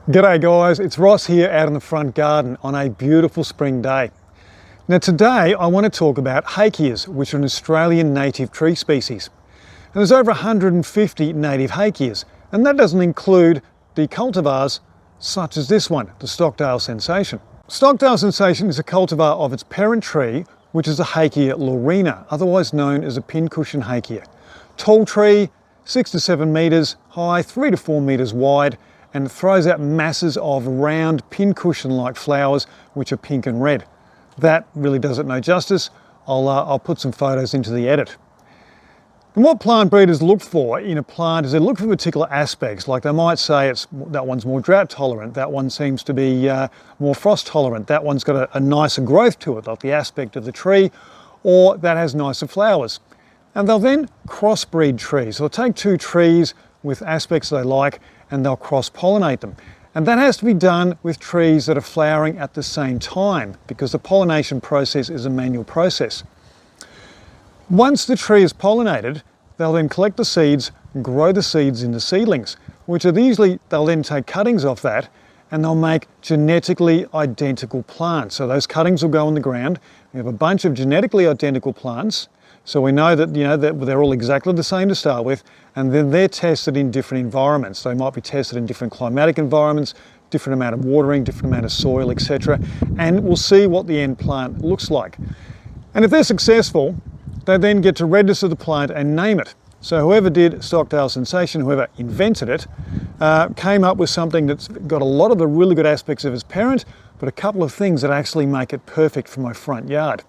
G'day guys, it's Ross here out in the front garden on a beautiful spring day. Now today I want to talk about Hakeas, which are an Australian native tree species. And there's over 150 native Hakeas, and that doesn't include the cultivars such as this one, the Stockdale Sensation. Stockdale Sensation is a cultivar of its parent tree, which is a Hakea Laurina, otherwise known as a pincushion Hakea. Tall tree, 6 to 7 metres high, 3 to 4 metres wide, and it throws out masses of round pincushion-like flowers which are pink and red. That really does it no justice. I'll put some photos into the edit. And what plant breeders look for in a plant is they look for particular aspects, like they might say that one's more drought tolerant, that one seems to be more frost tolerant, that one's got a nicer growth to it, like the aspect of the tree, or that has nicer flowers. And they'll then crossbreed trees. So they'll take two trees with aspects they like and they'll cross-pollinate them. And that has to be done with trees that are flowering at the same time because the pollination process is a manual process. Once the tree is pollinated, they'll then collect the seeds and grow the seeds into seedlings, which are they'll then take cuttings off that and they'll make genetically identical plants. So those cuttings will go in the ground. We have a bunch of genetically identical plants. So we know that, that they're all exactly the same to start with, and then they're tested in different environments. They might be tested in different climatic environments, different amount of watering, different amount of soil, etc. And we'll see what the end plant looks like. And if they're successful, they then get to register the plant and name it. So whoever did Stockdale Sensation, whoever invented it, came up with something that's got a lot of the really good aspects of its parent, but a couple of things that actually make it perfect for my front yard.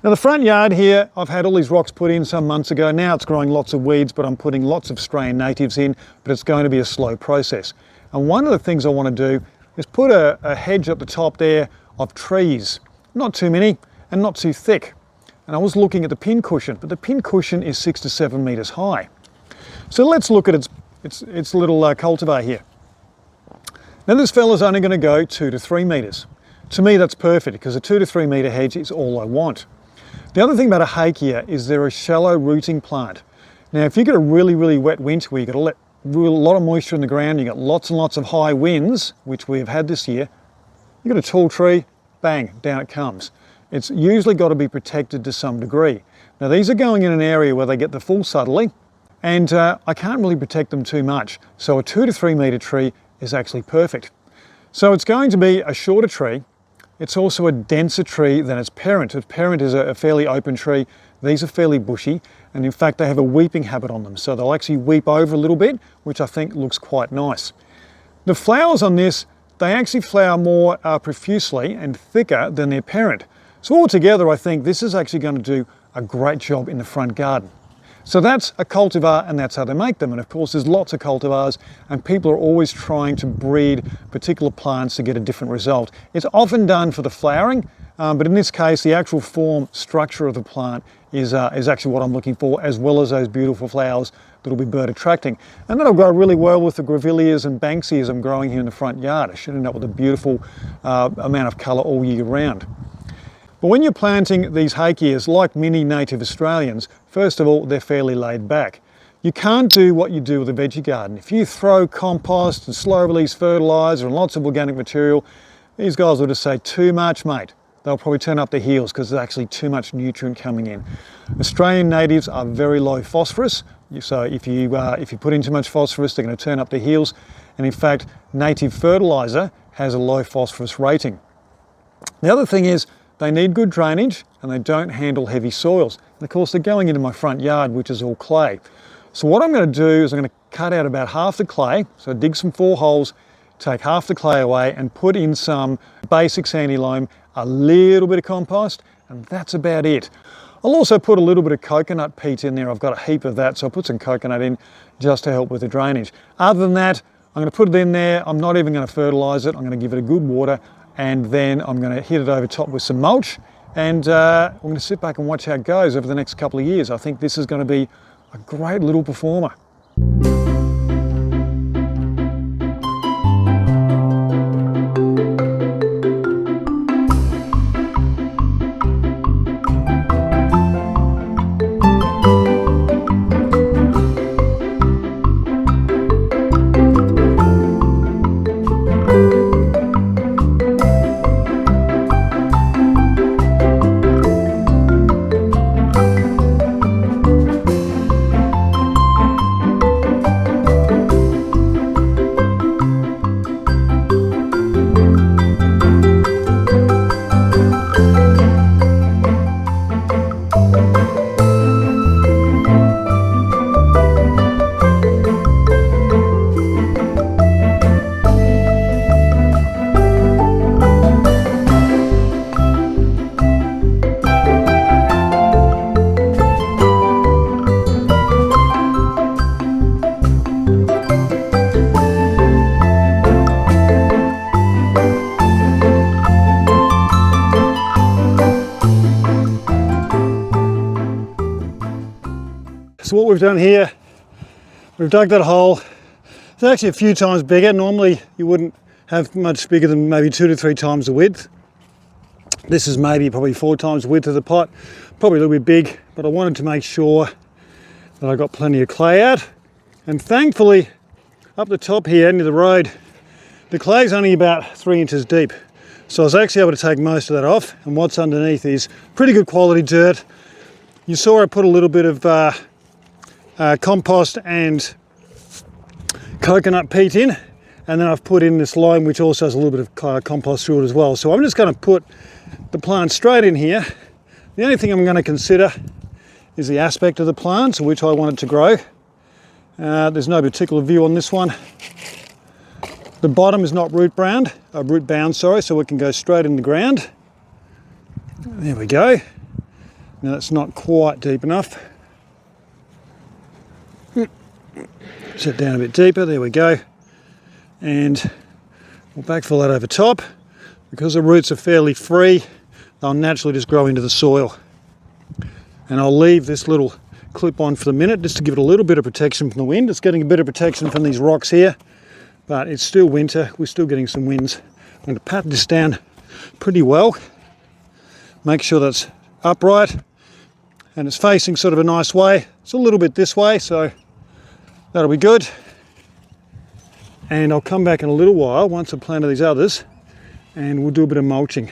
Now the front yard here, I've had all these rocks put in some months ago. Now it's growing lots of weeds, but I'm putting lots of Australian natives in, but it's going to be a slow process. And one of the things I want to do is put a hedge at the top there of trees. Not too many and not too thick. And I was looking at the pincushion, but the pincushion is 6 to 7 metres high. So let's look at its little cultivar here. Now this fella's only going to go 2 to 3 metres. To me that's perfect because a 2 to 3 metre hedge is all I want. The other thing about a Hakea is they're a shallow rooting plant. Now if you get a really, really wet winter where you've got a lot of moisture in the ground, you've got lots and lots of high winds, which we have had this year, you've got a tall tree, bang, down it comes. It's usually got to be protected to some degree. Now these are going in an area where they get the full southerly, and I can't really protect them too much. So a 2 to 3 metre tree is actually perfect. So it's going to be a shorter tree. It's also a denser tree than its parent. Its parent is a fairly open tree. These are fairly bushy, and in fact they have a weeping habit on them. So they'll actually weep over a little bit, which I think looks quite nice. The flowers on this, they actually flower more profusely and thicker than their parent. So altogether I think this is actually going to do a great job in the front garden. So that's a cultivar and that's how they make them. And of course there's lots of cultivars and people are always trying to breed particular plants to get a different result. It's often done for the flowering, but in this case the actual form, structure of the plant is actually what I'm looking for, as well as those beautiful flowers that will be bird attracting. And that'll go really well with the grevilleas and banksias I'm growing here in the front yard. I should end up with a beautiful amount of colour all year round. But when you're planting these Hakeas, like many native Australians, first of all, they're fairly laid back. You can't do what you do with a veggie garden. If you throw compost and slow release fertiliser and lots of organic material, these guys will just say, too much, mate. They'll probably turn up their heels because there's actually too much nutrient coming in. Australian natives are very low phosphorus. So if you put in too much phosphorus, they're going to turn up their heels. And in fact, native fertiliser has a low phosphorus rating. The other thing is, they need good drainage and they don't handle heavy soils. And of course they're going into my front yard, which is all clay. So what I'm going to do is I'm going to cut out about half the clay, so dig some 4 holes, take half the clay away and put in some basic sandy loam, a little bit of compost, and that's about it. I'll also put a little bit of coconut peat in there. I've got a heap of that, so I'll put some coconut in just to help with the drainage. Other than that, I'm going to put it in there. I'm not even going to fertilise it. I'm going to give it a good water, and then I'm going to hit it over top with some mulch, and I'm going to sit back and watch how it goes over the next couple of years. I think this is going to be a great little performer. So what we've done here, we've dug that hole. It's actually a few times bigger. Normally you wouldn't have much bigger than maybe 2 to 3 times the width. This is probably 4 times the width of the pot. Probably a little bit big, but I wanted to make sure that I got plenty of clay out. And thankfully, up the top here near the road, the clay's only about 3 inches deep. So I was actually able to take most of that off, and what's underneath is pretty good quality dirt. You saw I put a little bit of compost and coconut peat in, and then I've put in this lime which also has a little bit of compost through it as well. So I'm just going to put the plant straight in here. The only thing I'm going to consider is the aspect of the plant, which I want it to grow. There's no particular view on this one. The bottom is not root bound, so it can go straight in the ground. There we go. Now it's not quite deep enough. Set down a bit deeper, there we go. And we'll backfill that over top. Because the roots are fairly free, they'll naturally just grow into the soil. And I'll leave this little clip on for the minute just to give it a little bit of protection from the wind. It's getting a bit of protection from these rocks here, but it's still winter, we're still getting some winds. I'm going to pat this down pretty well, make sure that's upright and it's facing sort of a nice way. It's a little bit this way, so that'll be good. And I'll come back in a little while once I've planted these others and we'll do a bit of mulching.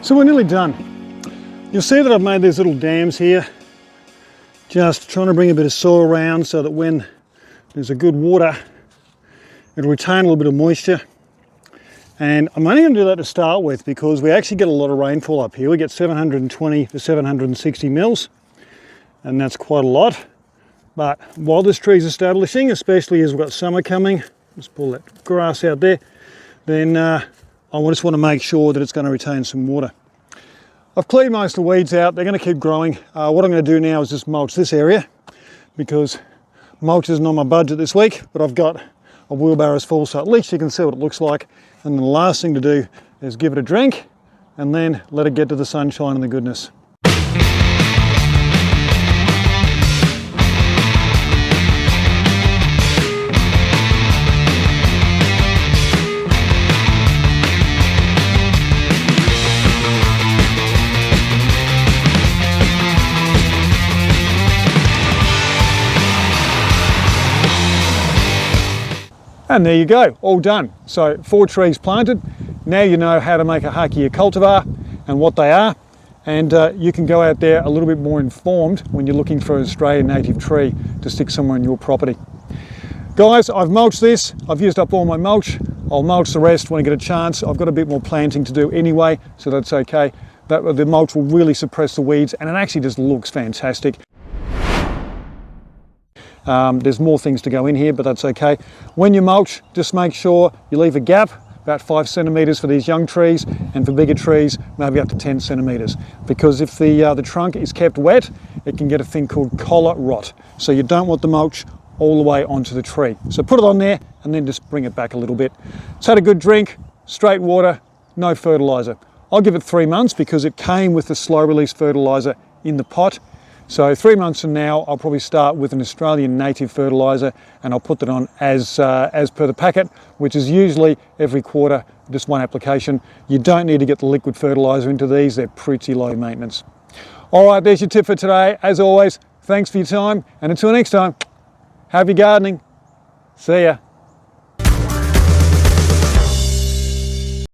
So we're nearly done. You'll see that I've made these little dams here, just trying to bring a bit of soil around so that when there's a good water, it'll retain a little bit of moisture. And I'm only going to do that to start with because we actually get a lot of rainfall up here. We get 720 to 760 mils, and that's quite a lot. But while this tree's establishing, especially as we've got summer coming, let's pull that grass out there, then I just want to make sure that it's going to retain some water. I've cleared most of the weeds out. They're going to keep growing. What I'm going to do now is just mulch this area because mulch isn't on my budget this week, but I've got a wheelbarrow's full, so at least you can see what it looks like. And the last thing to do is give it a drink and then let it get to the sunshine and the goodness. And there you go, all done. So 4 trees planted. Now you know how to make a Hakea cultivar and what they are. And you can go out there a little bit more informed when you're looking for an Australian native tree to stick somewhere on your property. Guys, I've mulched this. I've used up all my mulch. I'll mulch the rest when I get a chance. I've got a bit more planting to do anyway, so that's okay. The mulch will really suppress the weeds, and it actually just looks fantastic. There's more things to go in here, but that's okay. When you mulch, just make sure you leave a gap, about 5 centimetres for these young trees, and for bigger trees, maybe up to 10 centimetres. Because if the trunk is kept wet, it can get a thing called collar rot. So you don't want the mulch all the way onto the tree. So put it on there and then just bring it back a little bit. It's had a good drink, straight water, no fertiliser. I'll give it 3 months because it came with the slow release fertiliser in the pot. So 3 months from now, I'll probably start with an Australian native fertiliser, and I'll put that on as per the packet, which is usually every quarter, just 1 application. You don't need to get the liquid fertiliser into these, they're pretty low maintenance. All right, there's your tip for today. As always, thanks for your time, and until next time, happy gardening. See ya.